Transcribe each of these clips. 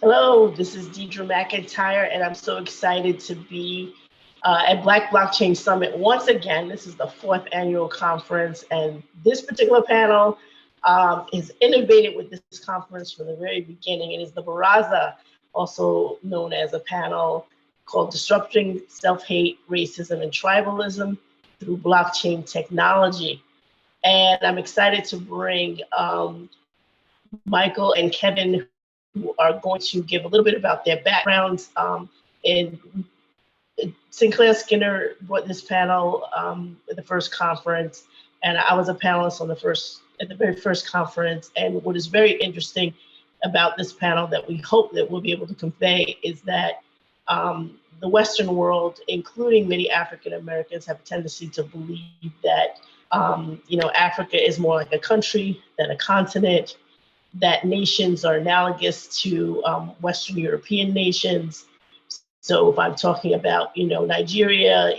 Hello, this is Deidre McIntyre, and I'm so excited to be at Black Blockchain Summit once again. This is the 4th annual conference, and this particular panel is innovated with this conference from the very beginning. It is the Baraza, also known as a panel called Disrupting Self-Hate, Racism, and Tribalism through Blockchain Technology. And I'm excited to bring Michael and Kevin, who are going to give a little bit about their backgrounds. And Sinclair Skinner brought this panel at the first conference, and I was a panelist on at the very first conference. And what is very interesting about this panel that we hope that we'll be able to convey is that the Western world, including many African Americans, have a tendency to believe that Africa is more like a country than a continent, that nations are analogous to Western European nations. So if I'm talking about, Nigeria,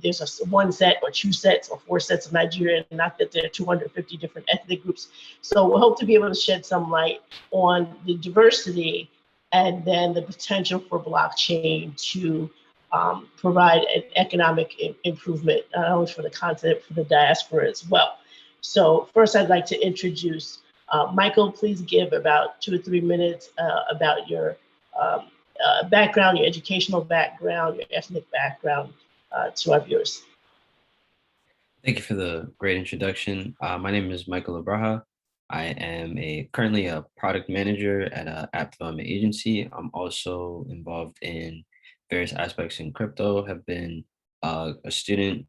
there's one set or two sets or four sets of Nigeria, not that there are 250 different ethnic groups. So we hope to be able to shed some light on the diversity and then the potential for blockchain to provide an economic improvement, not only for the continent, for the diaspora as well. So first I'd like to introduce Michael. Please give about 2 or 3 minutes about your background, your educational background, your ethnic background to our viewers. Thank you for the great introduction. My name is Michael Abraha. I am currently a product manager at an app development agency. I'm also involved in various aspects in crypto, have been a student,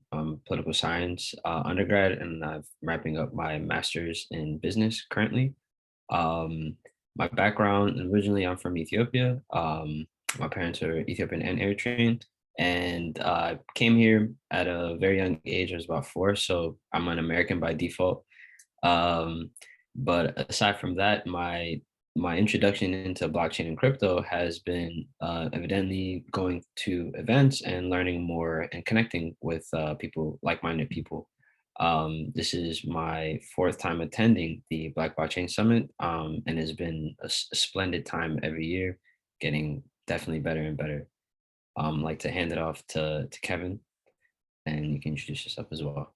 political science undergrad, and I'm wrapping up my master's in business currently. My background, originally I'm from Ethiopia. My parents are Ethiopian and Eritrean, and I came here at a very young age. I was about 4, so I'm an American by default. But aside from that, my introduction into blockchain and crypto has been evidently going to events and learning more and connecting with people, like-minded people. This is my 4th time attending the Black Blockchain Summit, and has been a splendid time every year, getting definitely better and better. I'd like to hand it off to Kevin, and you can introduce yourself as well.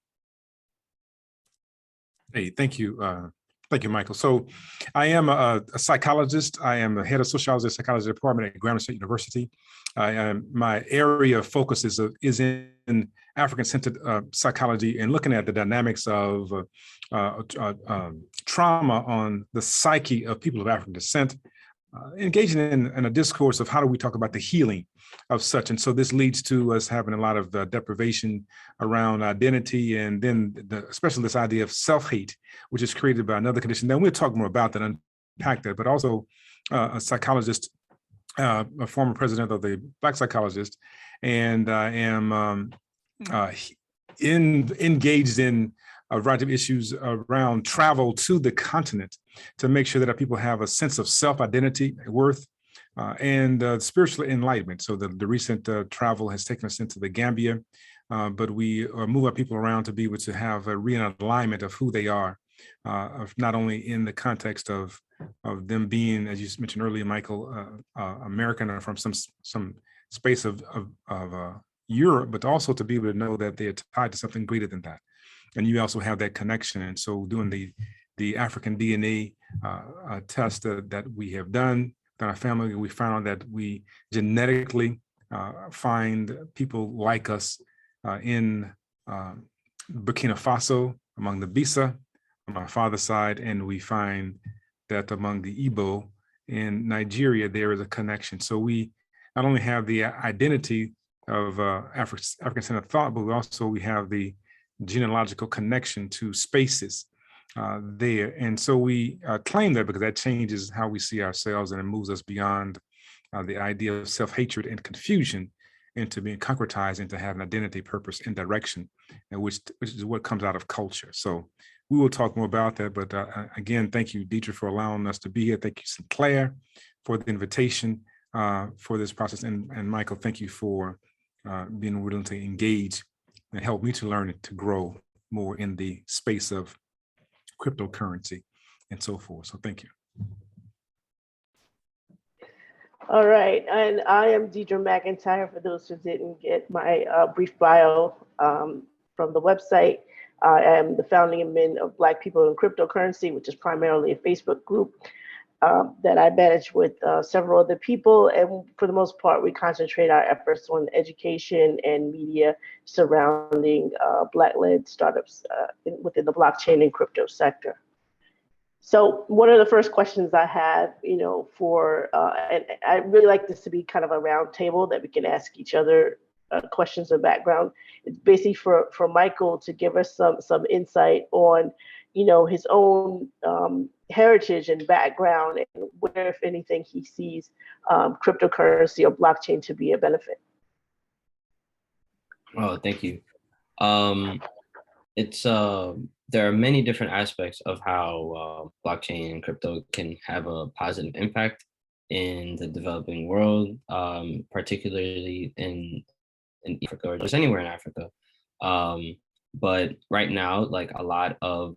Hey, thank you. Thank you, Michael. So I am a psychologist. I am the head of sociology and psychology department at Grambling State University. My area of focus is in African-centered psychology and looking at the dynamics of trauma on the psyche of people of African descent, engaging in a discourse of how do we talk about the healing of such. And so this leads to us having a lot of deprivation around identity, and then especially this idea of self-hate, which is created by another condition. Then we'll talk more about that, unpack that, but also a psychologist, a former president of the Black Psychologist, and I am engaged in a variety of issues around travel to the continent to make sure that our people have a sense of self-identity, worth, and spiritual enlightenment. So the recent travel has taken us into the Gambia, but we move our people around to be able to have a realignment of who they are, not only in the context of them being, as you mentioned earlier, Michael, American or from some space of Europe, but also to be able to know that they are tied to something greater than that. And you also have that connection. And so doing the African DNA test that we have done in our family, we found that we genetically find people like us in Burkina Faso, among the Bisa, on my father's side, and we find that among the Igbo in Nigeria, there is a connection. So we not only have the identity of African-centered thought, but we have the genealogical connection to spaces there. And so we claim that because that changes how we see ourselves, and it moves us beyond the idea of self-hatred and confusion into being concretized into having identity, purpose, and direction, and which is what comes out of culture. So we will talk more about that. But again, thank you, Deidre, for allowing us to be here. Thank you, Sinclair, for the invitation for this process. And Michael, thank you for being willing to engage and help me to learn and to grow more in the space of cryptocurrency and so forth. So thank you. All right, and I am Deidre McIntyre. For those who didn't get my brief bio from the website, I am the founding admin of Black People in Cryptocurrency, which is primarily a Facebook group that I manage with several other people. And for the most part, we concentrate our efforts on education and media surrounding Black-led startups within the blockchain and crypto sector. So one of the first questions I have, and I really like this to be kind of a round table that we can ask each other questions of background. It's basically for Michael to give us some insight on, his own heritage and background, and where, if anything, he sees cryptocurrency or blockchain to be a benefit. Oh, thank you. It's there are many different aspects of how blockchain and crypto can have a positive impact in the developing world, particularly in Africa or just anywhere in Africa. But right now, like a lot of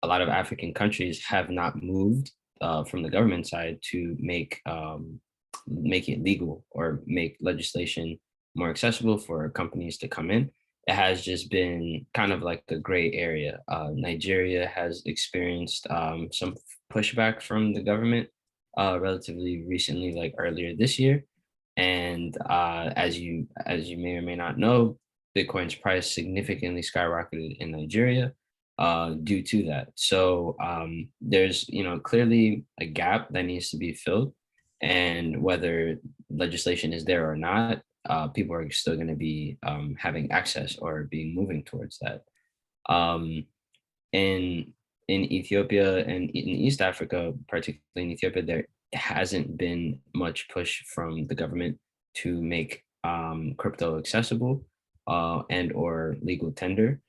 African countries have not moved from the government side to make it legal or make legislation more accessible for companies to come in. It has just been kind of like a gray area. Nigeria has experienced some pushback from the government relatively recently, like earlier this year. And as you may or may not know, Bitcoin's price significantly skyrocketed in Nigeria due to that. So there's clearly a gap that needs to be filled, and whether legislation is there or not, people are still going to be having access or being moving towards that. Um, in Ethiopia and in East Africa, particularly in Ethiopia, there hasn't been much push from the government to make crypto accessible and or legal tender.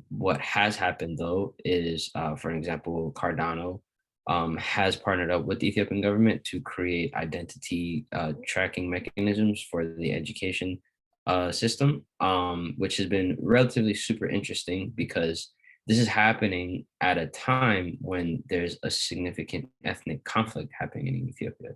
What has happened though is, for example, Cardano has partnered up with the Ethiopian government to create identity tracking mechanisms for the education system, which has been relatively super interesting because this is happening at a time when there's a significant ethnic conflict happening in Ethiopia.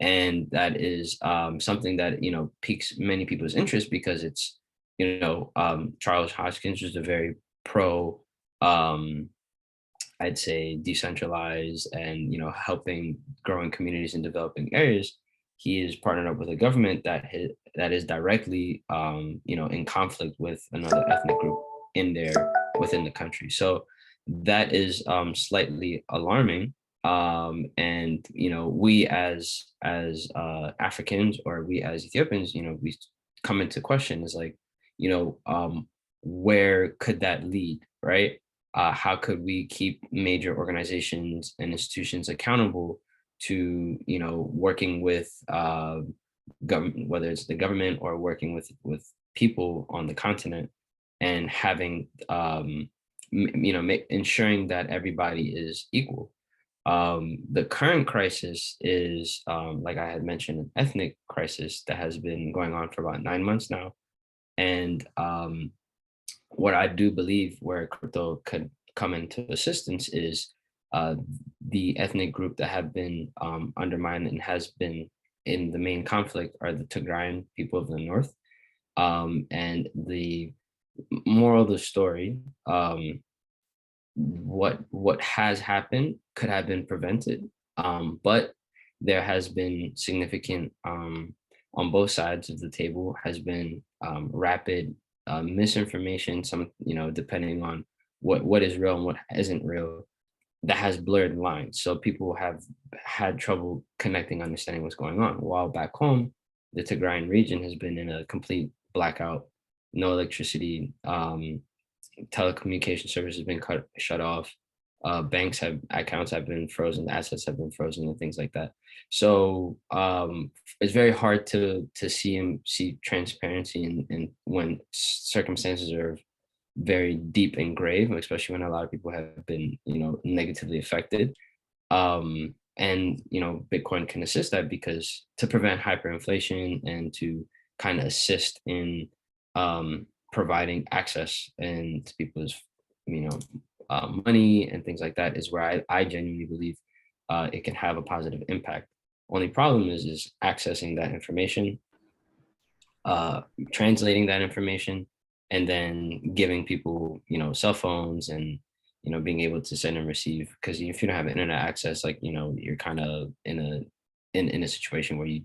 And that is something that, piques many people's interest because it's, Charles Hoskins was a very pro, I'd say, decentralized and, helping growing communities in developing areas. He is partnered up with a government that is directly, in conflict with another ethnic group within the country. So that is slightly alarming. And we as Africans, or we as Ethiopians, we come into question is like, where could that lead, right? How could we keep major organizations and institutions accountable to working with government, whether it's the government or working with people on the continent, and having ensuring that everybody is equal. The current crisis is, like I had mentioned, an ethnic crisis that has been going on for about 9 months now. And what I do believe where crypto could come into assistance is the ethnic group that have been undermined and has been in the main conflict are the Tigrayan people of the north. And the moral of the story, what has happened could have been prevented, but there has been significant on both sides of the table has been rapid misinformation, some depending on what is real and what isn't real, that has blurred lines. So people have had trouble connecting, understanding what's going on. While back home, the Tigrayan region has been in a complete blackout, no electricity, telecommunication services have been shut off, accounts have been frozen, assets have been frozen, and things like that. So it's very hard to see transparency in when circumstances are very deep and grave, especially when a lot of people have been negatively affected. And Bitcoin can assist that, because to prevent hyperinflation and to kind of assist in providing access and to people's money and things like that is where I genuinely believe it can have a positive impact. Only problem is accessing that information, translating that information, and then giving people, cell phones and, being able to send and receive. Because if you don't have internet access, like, you're kind of in a situation where you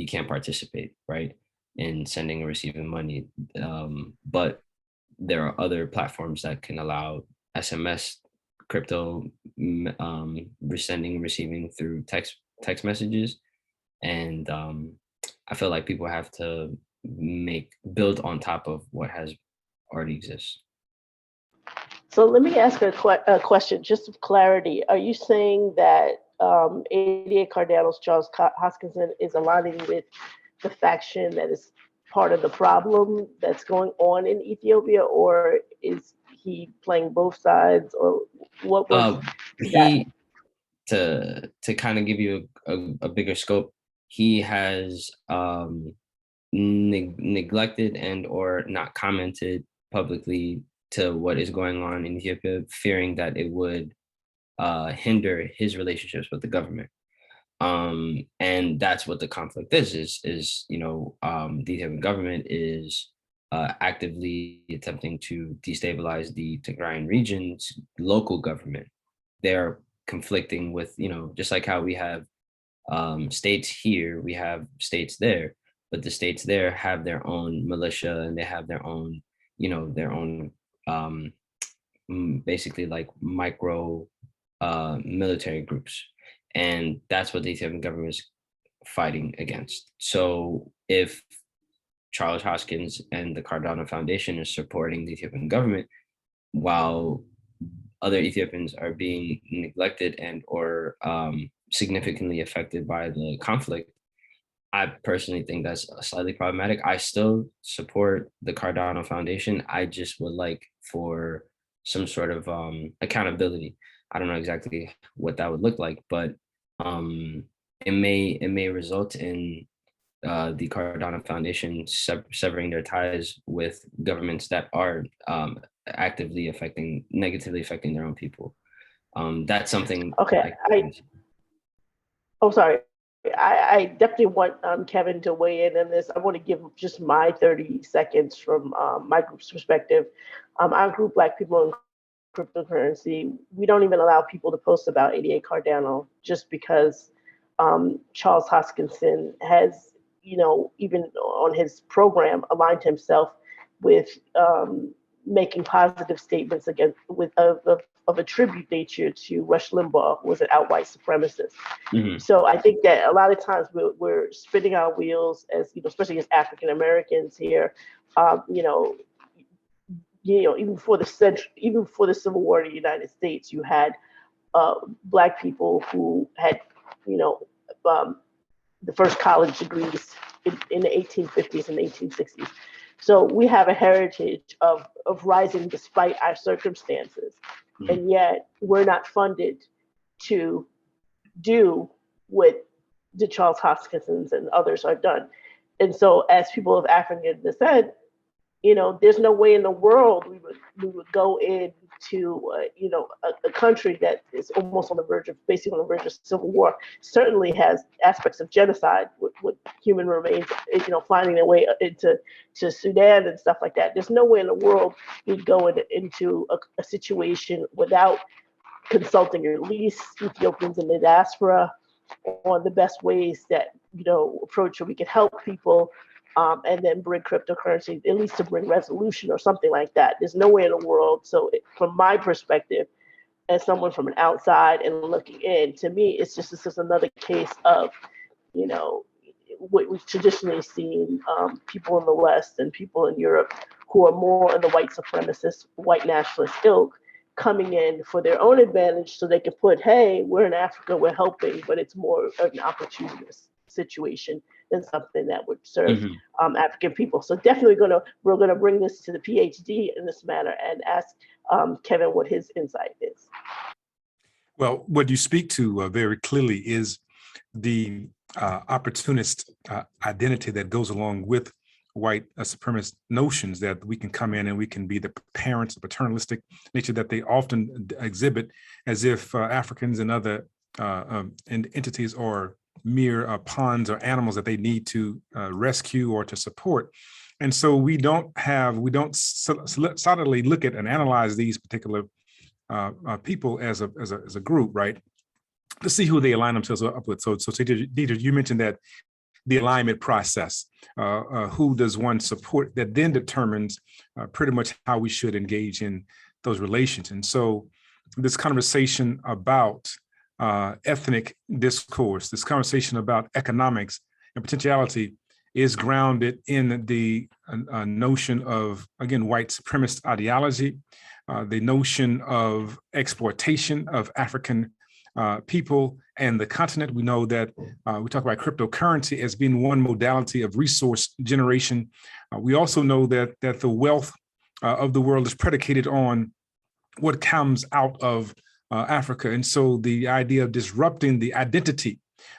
can't participate, right, in sending or receiving money. But there are other platforms that can allow SMS, crypto, sending and receiving through text messages. And I feel like people have to build on top of what has already exists. So let me ask a question, just of clarity. Are you saying that 88 Cardano's Charles Hoskinson is aligning with the faction that is part of the problem that's going on in Ethiopia, or is he playing both sides, or what was that? To kind of give you a bigger scope, he has neglected and or not commented publicly to what is going on in Ethiopia, fearing that it would hinder his relationships with the government. And that's what the conflict is the Ethiopian government is actively attempting to destabilize the Tigrayan region's local government. They're conflicting with, just like how we have states here, we have states there, but the states there have their own militia and they have their own, um, basically like micro military groups. And that's what the Ethiopian government is fighting against. So if Charles Hoskins and the Cardano Foundation is supporting the Ethiopian government, while other Ethiopians are being neglected and or significantly affected by the conflict, I personally think that's slightly problematic. I still support the Cardano Foundation. I just would like for some sort of accountability. I don't know exactly what that would look like, but it may result in the Cardano Foundation severing their ties with governments that are actively negatively affecting their own people. That's something. Okay. Sorry. I definitely want Kevin to weigh in on this. I want to give just my 30 seconds from my group's perspective. Our group, Black People in Cryptocurrency, we don't even allow people to post about 88 Cardano just because Charles Hoskinson has, even on his program, aligned himself with making positive statements of a tribute nature to Rush Limbaugh, who was an outright supremacist. Mm-hmm. So I think that a lot of times we're spinning our wheels as, especially as African Americans here, even before the Civil War in the United States, you had Black people who had, the first college degrees in the 1850s and 1860s. So we have a heritage of rising despite our circumstances. Mm-hmm. And yet we're not funded to do what the Charles Hoskinsons and others are done. And so as people of African descent, there's no way in the world we would go into a country that is almost basically on the verge of civil war. Certainly has aspects of genocide with human remains, finding their way into Sudan and stuff like that. There's no way in the world you'd go into a situation without consulting at least Ethiopians in the diaspora on the best ways that approach where we can help people. And then bring cryptocurrency, at least to bring resolution or something like that. There's nowhere in the world. So from my perspective, as someone from an outside and looking in, to me, it's just another case of, what we've traditionally seen people in the West and people in Europe who are more in the white supremacist, white nationalist ilk coming in for their own advantage so they can put, hey, we're in Africa, we're helping, but it's more of an opportunist situation than something that would serve African people. So definitely we're gonna bring this to the PhD in this matter and ask Kevin what his insight is. Well, what you speak to very clearly is the opportunist identity that goes along with white supremacist notions that we can come in and we can be the parents, the paternalistic nature that they often exhibit, as if Africans and other and entities or mere pawns or animals that they need to rescue or to support. And so we don't solidly look at and analyze these particular people as a group, right? To see who they align themselves up with. So Deidre, you mentioned that the alignment process, who does one support, that then determines pretty much how we should engage in those relations. And so this conversation about ethnic discourse, this conversation about economics and potentiality is grounded in the notion of, again, white supremacist ideology, the notion of exploitation of African people and the continent. We know that we talk about cryptocurrency as being one modality of resource generation. We also know that the wealth of the world is predicated on what comes out of Africa. And so the idea of disrupting the identity,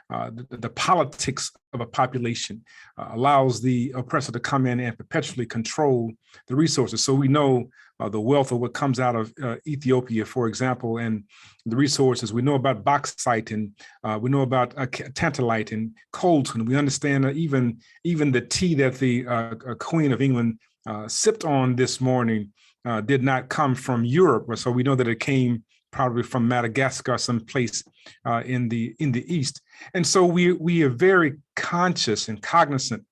the politics of a population allows the oppressor to come in and perpetually control the resources. So we know the wealth of what comes out of Ethiopia, for example, and the resources. We know about bauxite, and we know about tantalite and coltan. We understand even the tea that the Queen of England sipped on this morning did not come from Europe. So we know that it came probably from Madagascar, someplace in the East. And so we are very conscious and cognizant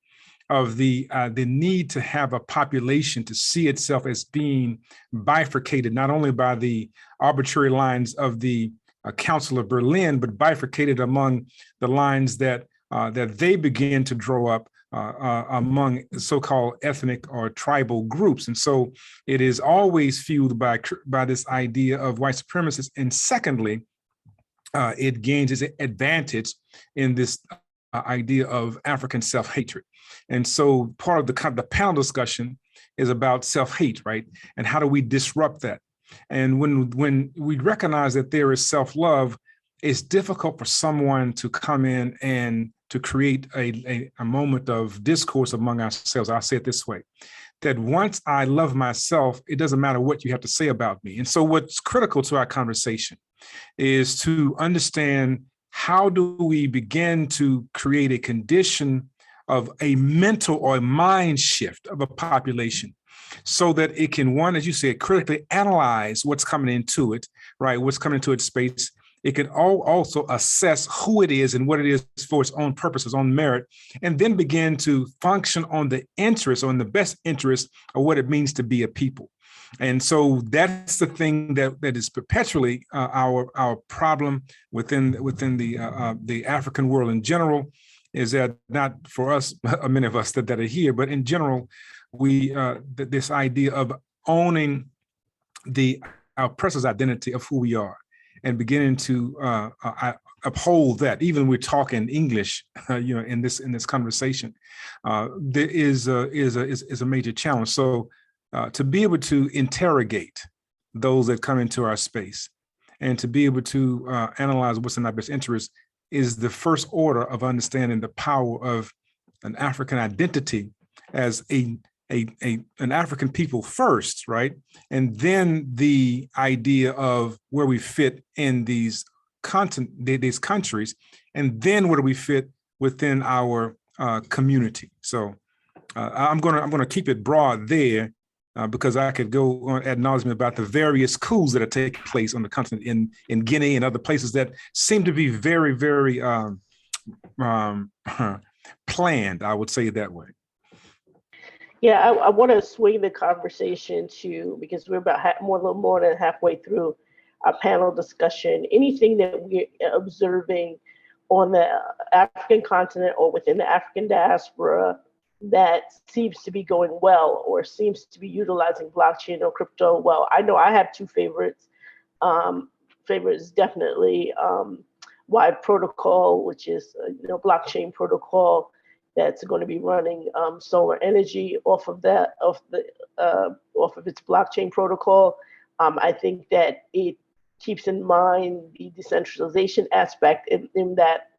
of the need to have a population to see itself as being bifurcated, not only by the arbitrary lines of the Council of Berlin, but bifurcated among the lines that they begin to draw up among so-called ethnic or tribal groups. And so it is always fueled by this idea of white supremacists. And secondly, it gains its advantage in this idea of African self-hatred. And so part of the panel discussion is about self-hate, right? And how do we disrupt that? And when we recognize that there is self-love, it's difficult for someone to come in and to create a moment of discourse among ourselves. I'll say it this way, that once I love myself, it doesn't matter what you have to say about me. And so what's critical to our conversation is to understand, how do we begin to create a condition of a mental or a mind shift of a population so that it can, one, as you said, critically analyze what's coming into it, right? What's coming into its space. It can also assess who it is and what it is for its own purpose, its own merit, and then begin to function on the interest, on the best interest of what it means to be a people. And so that's the thing that is perpetually our problem within the African world in general, is that not for us, many of us that are here, but in general, we this idea of owning our oppressor's identity of who we are, and beginning to uphold that, even when we're talking English, in this conversation, there is a major challenge. So to be able to interrogate those that come into our space, and to be able to analyze what's in our best interest, is the first order of understanding the power of an African identity as an African people first, right? And then the idea of where we fit in these countries, and then where do we fit within our community. So I'm gonna keep it broad there, because I could go on ad nauseum about the various coups that are taking place on the continent in Guinea and other places that seem to be very, very planned, I would say it that way. Yeah, I want to swing the conversation because we're about a little more than halfway through our panel discussion. Anything that we're observing on the African continent or within the African diaspora that seems to be going well, or seems to be utilizing blockchain or crypto well. I know I have two favorites. Favorite is definitely Wide Protocol, which is blockchain protocol that's going to be running solar energy off of its blockchain protocol. I think that it keeps in mind the decentralization aspect in that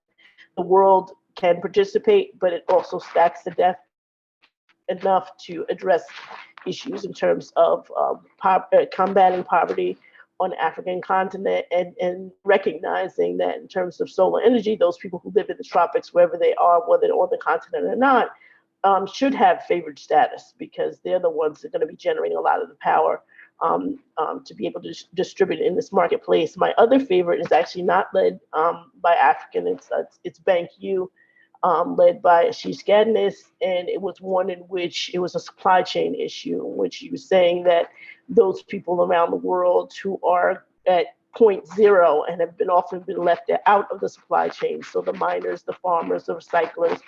the world can participate, but it also stacks the deck enough to address issues in terms of combating poverty, on the African continent, and recognizing that in terms of solar energy, those people who live in the tropics, wherever they are, whether they're on the continent or not, should have favored status, because they're the ones that are going to be generating a lot of the power to be able to distribute in this marketplace. My other favorite is actually not led by African. It's Bank U, led by Ashish Gadnis, and it was one in which it was a supply chain issue, in which he was saying that those people around the world who are at point zero and have often been left out of the supply chain. So the miners, the farmers, the recyclers,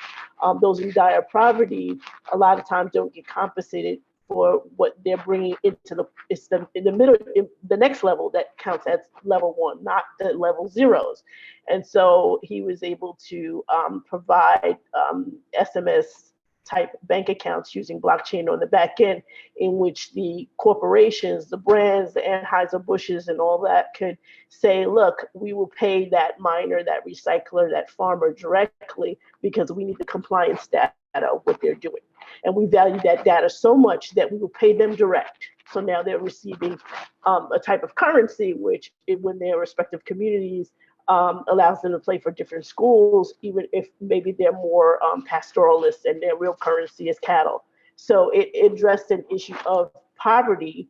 those in dire poverty, a lot of times don't get compensated for what they're bringing into the next level that counts as level one, not the level zeros. And so he was able to provide SMS type bank accounts using blockchain on the back end, in which the corporations, the brands, the Anheuser-Busch's and all that could say, look, we will pay that miner, that recycler, that farmer directly, because we need the compliance data of what they're doing. And we value that data so much that we will pay them direct. So now they're receiving a type of currency, which when their respective communities allows them to play for different schools, even if maybe they're more pastoralists and their real currency is cattle. So it addressed an issue of poverty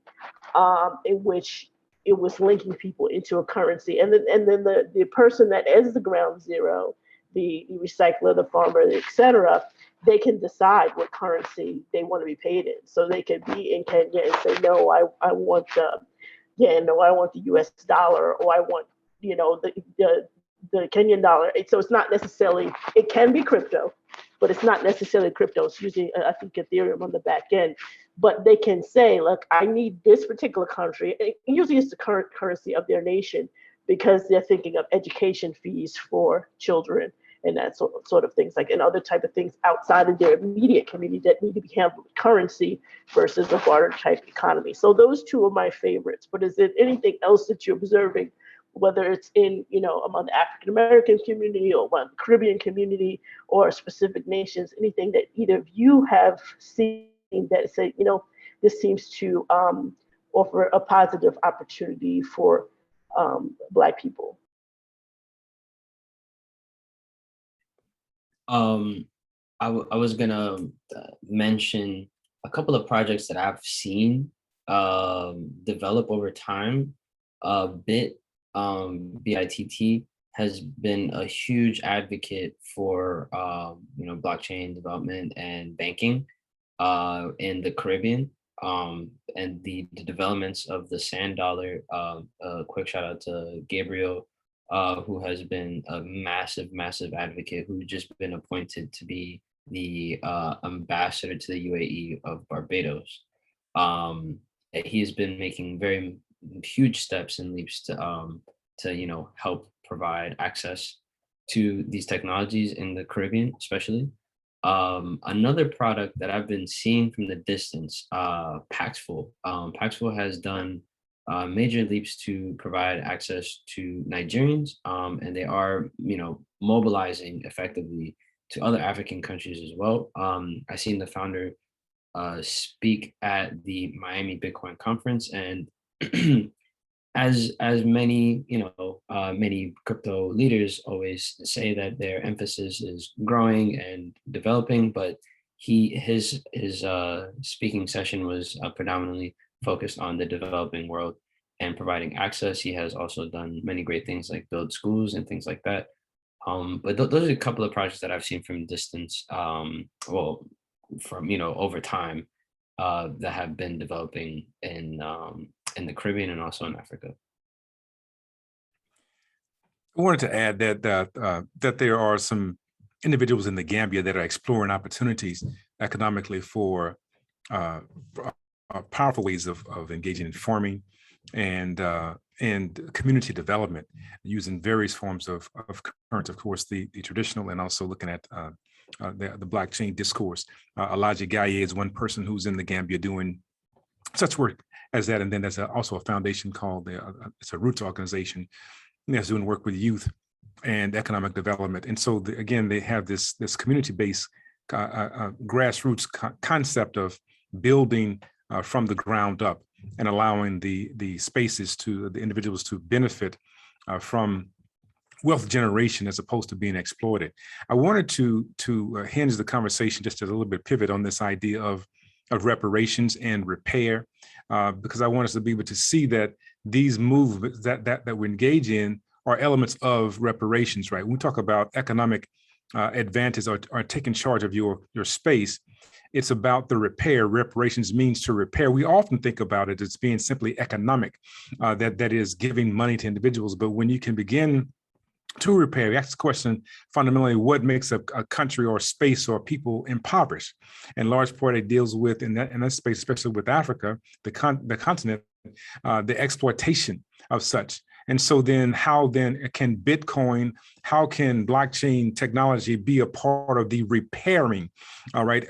in which it was linking people into a currency. And then the person that is the ground zero, the recycler, the farmer, et cetera, they can decide what currency they want to be paid in. So they could be in Kenya and say, no, I want the US dollar, or I want, the Kenyan dollar. So it's not necessarily, it can be crypto, but it's not necessarily crypto. It's using, I think, Ethereum on the back end. But they can say, look, I need this particular country. And usually it's the current currency of their nation, because they're thinking of education fees for children and that sort of things, like, and other type of things outside of their immediate community that need to be handled with currency versus a barter type economy. So those two are my favorites. But is there anything else that you're observing, whether it's in, among the African American community or among the Caribbean community or specific nations, anything that either of you have seen that say, this seems to offer a positive opportunity for Black people? I was gonna mention a couple of projects that I've seen develop over time. BITT has been a huge advocate for blockchain development and banking in the Caribbean, and the developments of the sand dollar. Quick shout out to Gabriel, who has been a massive advocate, who's just been appointed to be the ambassador to the UAE of Barbados. He has been making very huge steps and leaps to help provide access to these technologies in the Caribbean, especially. Another product that I've been seeing from the distance, Paxful. Paxful has done major leaps to provide access to Nigerians, and they are, mobilizing effectively to other African countries as well. I seen the founder speak at the Miami Bitcoin conference, and as many many crypto leaders always say, that their emphasis is growing and developing, but his speaking session was predominantly focused on the developing world and providing access. He has also done many great things like build schools and things like that. But those are a couple of projects that I've seen from distance, from over time, that have been developing in the Caribbean and also in Africa. I wanted to add that there are some individuals in the Gambia that are exploring opportunities economically for powerful ways of engaging in farming and community development, using various forms of current, of course, the traditional, and also looking at the blockchain discourse. Elijah Gaye is one person who's in the Gambia doing such work as that, and then there's also a foundation called it's a Roots organization that's doing work with youth and economic development. And so again, they have this community-based grassroots concept of building from the ground up and allowing the spaces to the individuals to benefit from wealth generation as opposed to being exploited. I wanted to hinge the conversation just a little bit, pivot on this idea of reparations and repair, because I want us to be able to see that these movements that we engage in are elements of reparations, right? When we talk about economic advantage or taking charge of your space, it's about the repair. Reparations means to repair. We often think about it as being simply economic, that is giving money to individuals. But when you can begin to repair, you ask the question fundamentally, what makes a country or space or people impoverished? And large part it deals with, in that space, especially with Africa, the continent, the exploitation of such. And so then how then can Bitcoin, how can blockchain technology be a part of the repairing, all right,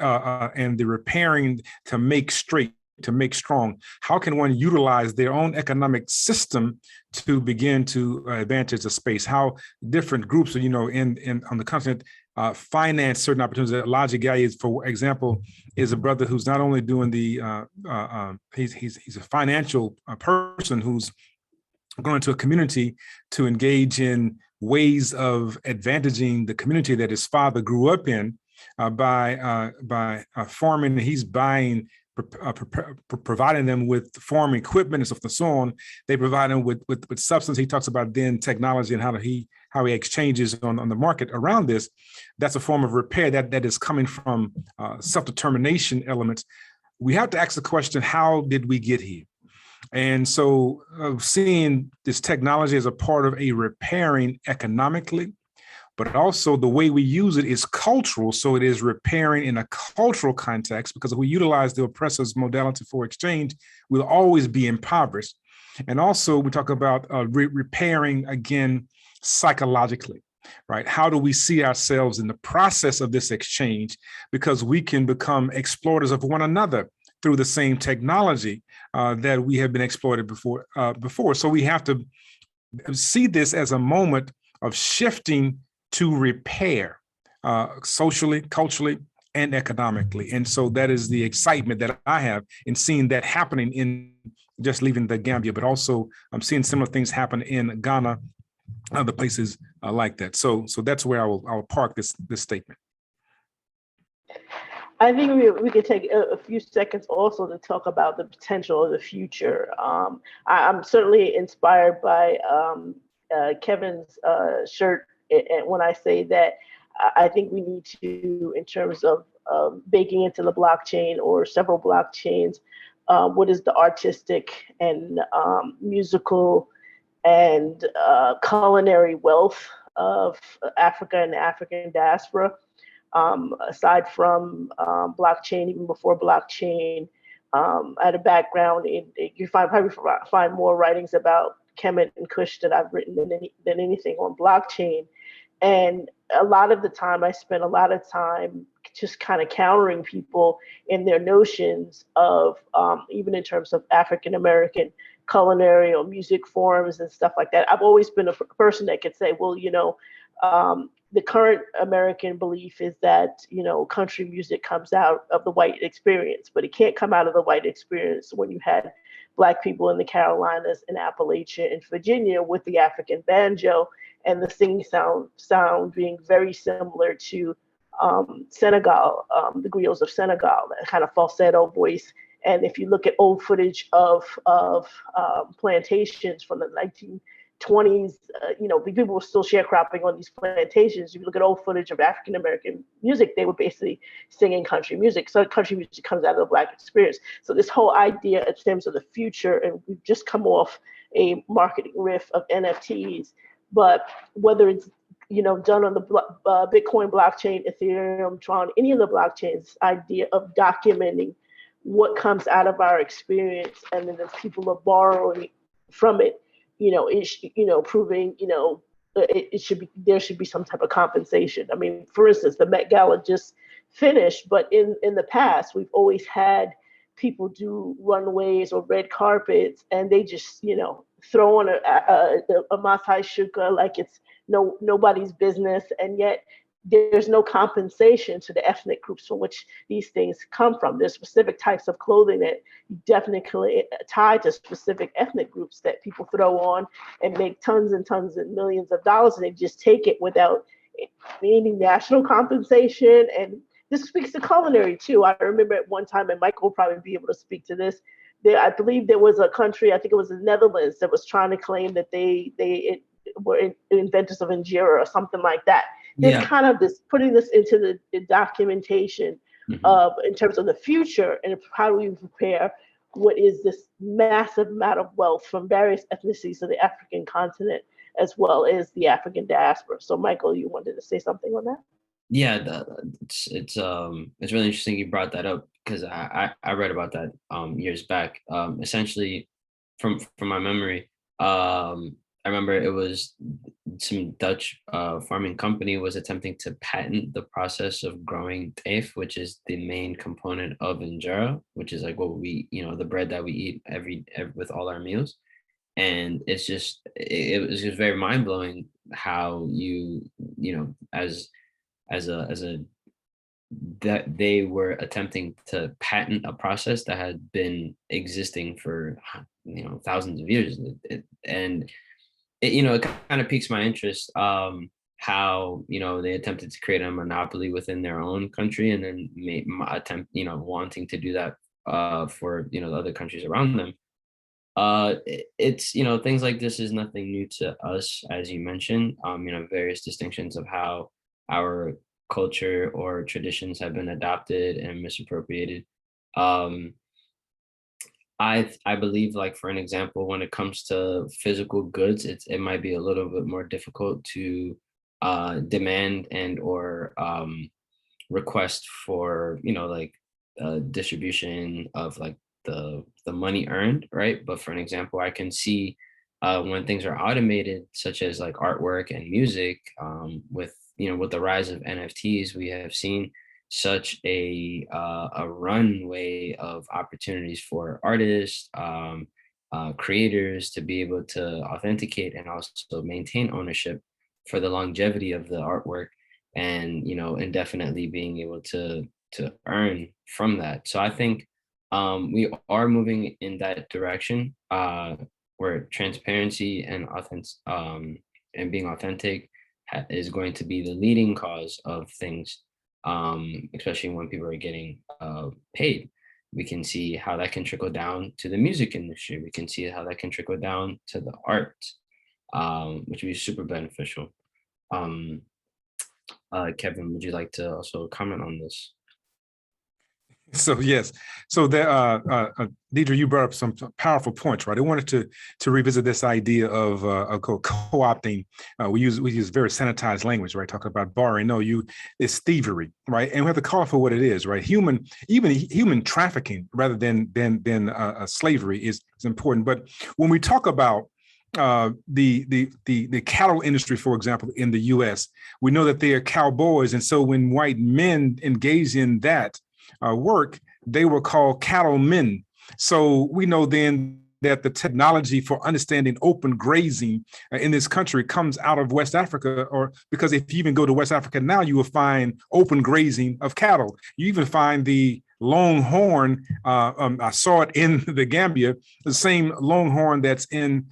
and the repairing to make straight, to make strong? How can one utilize their own economic system to begin to advantage the space? How different groups, on the continent finance certain opportunities. Logic Guy is, for example, is a brother who's not only doing the he's a financial person who's going into a community to engage in ways of advantaging the community that his father grew up in by farming. He's buying, providing them with farm equipment and so forth and so on. They provide them with substance. He talks about then technology and how he exchanges on the market around this. That's a form of repair that is coming from self-determination elements. We have to ask the question, how did we get here? And so seeing this technology as a part of a repairing economically, but also the way we use it is cultural. So it is repairing in a cultural context, because if we utilize the oppressor's modality for exchange, we'll always be impoverished. And also we talk about repairing again psychologically, right? How do we see ourselves in the process of this exchange? Because we can become exploiters of one another through the same technology that we have been exploited before. So we have to see this as a moment of shifting to repair socially, culturally, and economically. And so that is the excitement that I have in seeing that happening in just leaving the Gambia, but also I'm seeing similar things happen in Ghana, other places like that. So that's where I will park this statement. I think we could take a few seconds also to talk about the potential of the future. I'm certainly inspired by Kevin's shirt, and when I say that, I think we need to, in terms of baking into the blockchain or several blockchains, what is the artistic and musical and culinary wealth of Africa and the African diaspora. Aside from blockchain, even before blockchain, I had a background in, you probably find more writings about Kemet and Kush that I've written than anything on blockchain. And a lot of the time, I spent a lot of time just kind of countering people in their notions of, even in terms of African-American culinary or music forms and stuff like that. I've always been a person that could say, well, the current American belief is that, country music comes out of the white experience, but it can't come out of the white experience when you had Black people in the Carolinas and Appalachia and Virginia with the African banjo and the singing sound being very similar to Senegal, the griots of Senegal, that kind of falsetto voice. And if you look at old footage of plantations from the 1920s, people were still sharecropping on these plantations. If you look at old footage of African American music, they were basically singing country music. So country music comes out of the Black experience. So this whole idea in terms of the future, and we've just come off a marketing riff of NFTs, but whether it's done on the Bitcoin blockchain, Ethereum, Tron, any of the blockchains, idea of documenting what comes out of our experience, and then if people are borrowing from it, proving, there should be some type of compensation. I mean, for instance, the Met Gala just finished, but in the past, we've always had people do runways or red carpets, and they just, throw on a Maasai shuka like it's nobody's business, and yet there's no compensation to the ethnic groups from which these things come from. There's specific types of clothing that definitely tied to specific ethnic groups that people throw on and make tons and tons and millions of dollars, and they just take it without any national compensation. And this speaks to culinary too. I remember at one time, and Michael will probably be able to speak to this, I believe there was a country, I think it was the Netherlands, that was trying to claim that they were inventors of injera or something like that. There's kind of this putting this into the documentation of in terms of the future and how do we prepare what is this massive amount of wealth from various ethnicities of the African continent as well as the African diaspora. So Michael, you wanted to say something on that? Yeah, it's really interesting you brought that up, because I read about that years back. Essentially, from my memory, I remember it was some Dutch farming company was attempting to patent the process of growing teef, which is the main component of injera, which is like what we, the bread that we eat every with all our meals. And it's just, it was just very mind blowing how as a that they were attempting to patent a process that had been existing for thousands of years. And it kind of piques my interest, how they attempted to create a monopoly within their own country, and then wanting to do that for the other countries around them. It's things like this is nothing new to us, as you mentioned. Various distinctions of how our culture or traditions have been adopted and misappropriated. I believe, like, for an example, when it comes to physical goods, it might be a little bit more difficult to demand and or request for distribution of like the money earned, right? But for an example, I can see when things are automated, such as like artwork and music, with the rise of NFTs, we have seen such a runway of opportunities for artists, creators to be able to authenticate and also maintain ownership for the longevity of the artwork, and indefinitely being able to earn from that. So I think we are moving in that direction, where transparency and being authentic is going to be the leading cause of things, especially when people are getting paid. We can see how that can trickle down to the music industry. We can see how that can trickle down to the arts, which would be super beneficial. Kevin, would you like to also comment on this? So yes, so there, Deidre, you brought up some powerful points, right? I wanted to revisit this idea of co-opting. We use very sanitized language, right? Talking about borrowing. No, it's thievery, right? And we have to call it for what it is, right? Even human trafficking rather than slavery is important. But when we talk about the cattle industry, for example, in the U.S., we know that they are cowboys, and so when white men engage in that work, they were called cattlemen. So we know then that the technology for understanding open grazing in this country comes out of West Africa, or because if you even go to West Africa now, you will find open grazing of cattle. You even find the longhorn. I saw it in the Gambia, the same longhorn that's in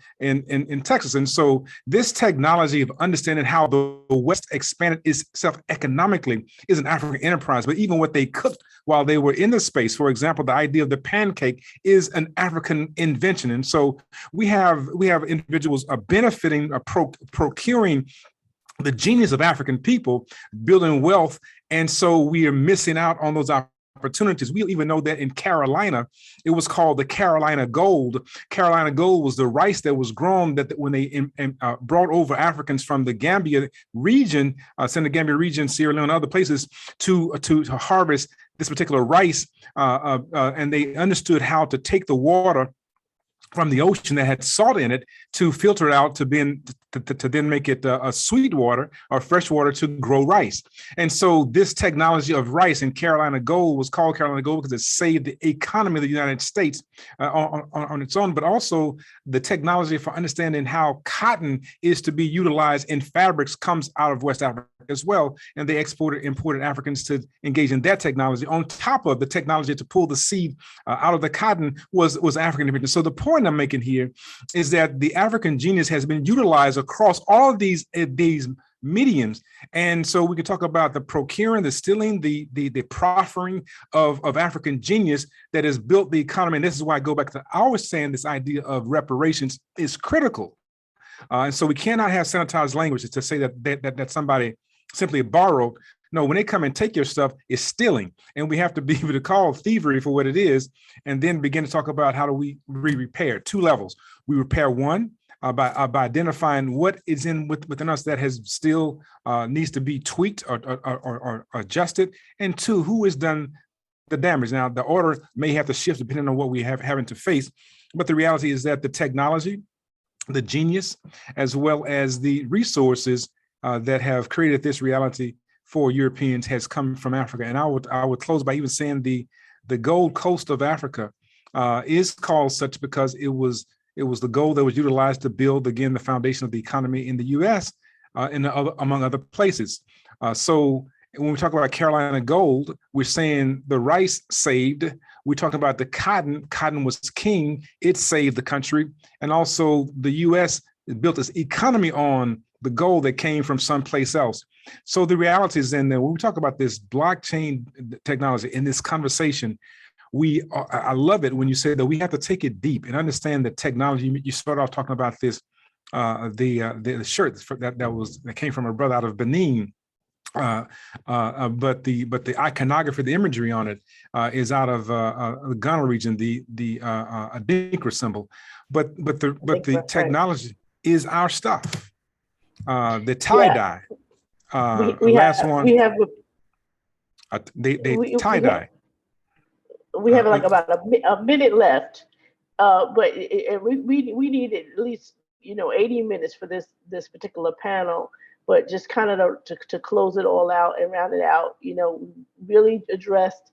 Texas. And so this technology of understanding how the West expanded itself economically is an African enterprise. But even what they cooked while they were in the space, for example, the idea of the pancake is an African invention. And so we have individuals benefiting, procuring the genius of African people, building wealth. And so we are missing out on those opportunities. We even know that in Carolina, it was called the Carolina Gold. Carolina Gold was the rice that was grown that when they brought over Africans from the Gambia region, Senegambia region, Sierra Leone, and other places to harvest this particular rice, and they understood how to take the water from the ocean that had salt in it to filter it out to then make it a sweet water or fresh water to grow rice. And so this technology of rice and Carolina Gold was called Carolina Gold because it saved the economy of the United States on its own, but also the technology for understanding how cotton is to be utilized in fabrics comes out of West Africa as well. And they imported Africans to engage in that technology on top of the technology to pull the seed out of the cotton was African invention. So the point I'm making here is that the African genius has been utilized across all of these mediums. And so we can talk about the procuring, the stealing, the proffering of African genius that has built the economy. And this is why I go back to, I always saying this idea of reparations is critical. And so we cannot have sanitized language to say that somebody simply borrowed. No, when they come and take your stuff, it's stealing. And we have to be able to call thievery for what it is, and then begin to talk about how do we repair. Two levels. We repair one by identifying what is within us that has still needs to be tweaked or adjusted. And two, who has done the damage. Now, the order may have to shift depending on what we have having to face. But the reality is that the technology, the genius, as well as the resources that have created this reality for Europeans has come from Africa. And I would close by even saying the Gold Coast of Africa is called such because it was the gold that was utilized to build, again, the foundation of the economy in the U.S. Among other places. So when we talk about Carolina Gold, we're saying the rice saved. We talk about the cotton. Cotton was king. It saved the country. And also the U.S. built its economy on the gold that came from someplace else. So the reality is then that when we talk about this blockchain technology in this conversation, I love it when you say that we have to take it deep and understand the technology. You start off talking about this, the shirt that came from a brother out of Benin. But the iconography, the imagery on it is out of the Ghana region, the Adinkra symbol. But the technology is our stuff. The tie-dye. Last one. We have tie-dye. We have like about a minute left, but we need at least 80 minutes for this particular panel. But just kind of to close it all out and round it out, really addressed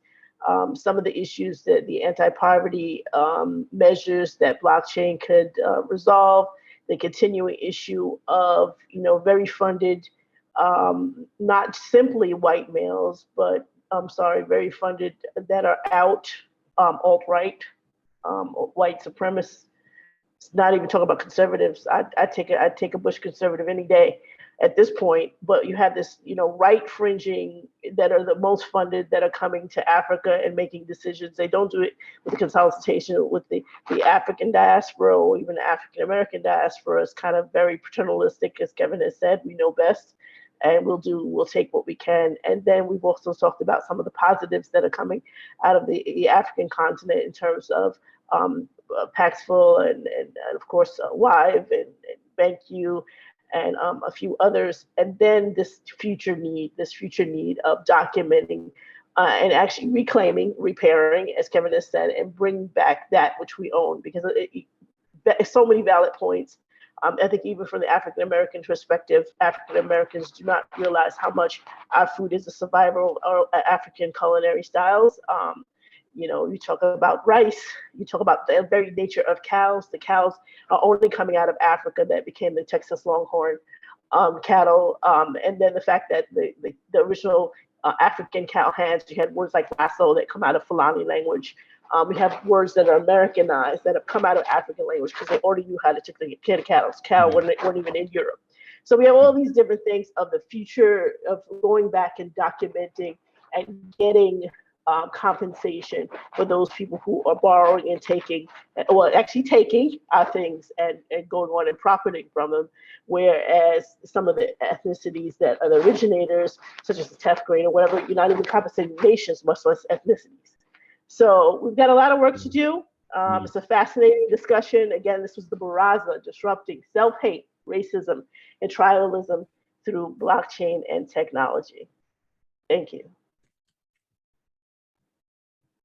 some of the issues that the anti-poverty measures that blockchain could resolve. The continuing issue of very funded, not simply white males, but very funded that are out, alt-right, white supremacists. Not even talking about conservatives. I'd take a Bush conservative any day at this point. But you have this, right fringing that are the most funded that are coming to Africa and making decisions. They don't do it with the consultation with the African diaspora or even the African American diaspora. It's kind of very paternalistic, as Kevin has said. We know best. And we'll take what we can. And then we've also talked about some of the positives that are coming out of the African continent in terms of Paxful and of course Wive and BankU and a few others. And then this future need of documenting and actually reclaiming, repairing, as Kevin has said, and bringing back that which we own, because it's so many valid points. I think even from the African American perspective, African Americans do not realize how much our food is a survival of African culinary styles. You talk about rice, you talk about the very nature of cows. The cows are only coming out of Africa that became the Texas Longhorn cattle. And then the fact that the original African cow hands, you had words like lasso that come out of Fulani language. We have words that are Americanized that have come out of African language because they already knew how to take the cattle. Cow weren't even in Europe. So we have all these different things of the future of going back and documenting and getting compensation for those people who are borrowing and taking our things and going on and profiting from them. Whereas some of the ethnicities that are the originators, such as the Tefgrain or whatever, you're not even compensating nations, much less ethnicities. So we've got a lot of work to do. It's a fascinating discussion. Again, this was the Baraza, disrupting self-hate, racism, and tribalism through blockchain and technology. Thank you.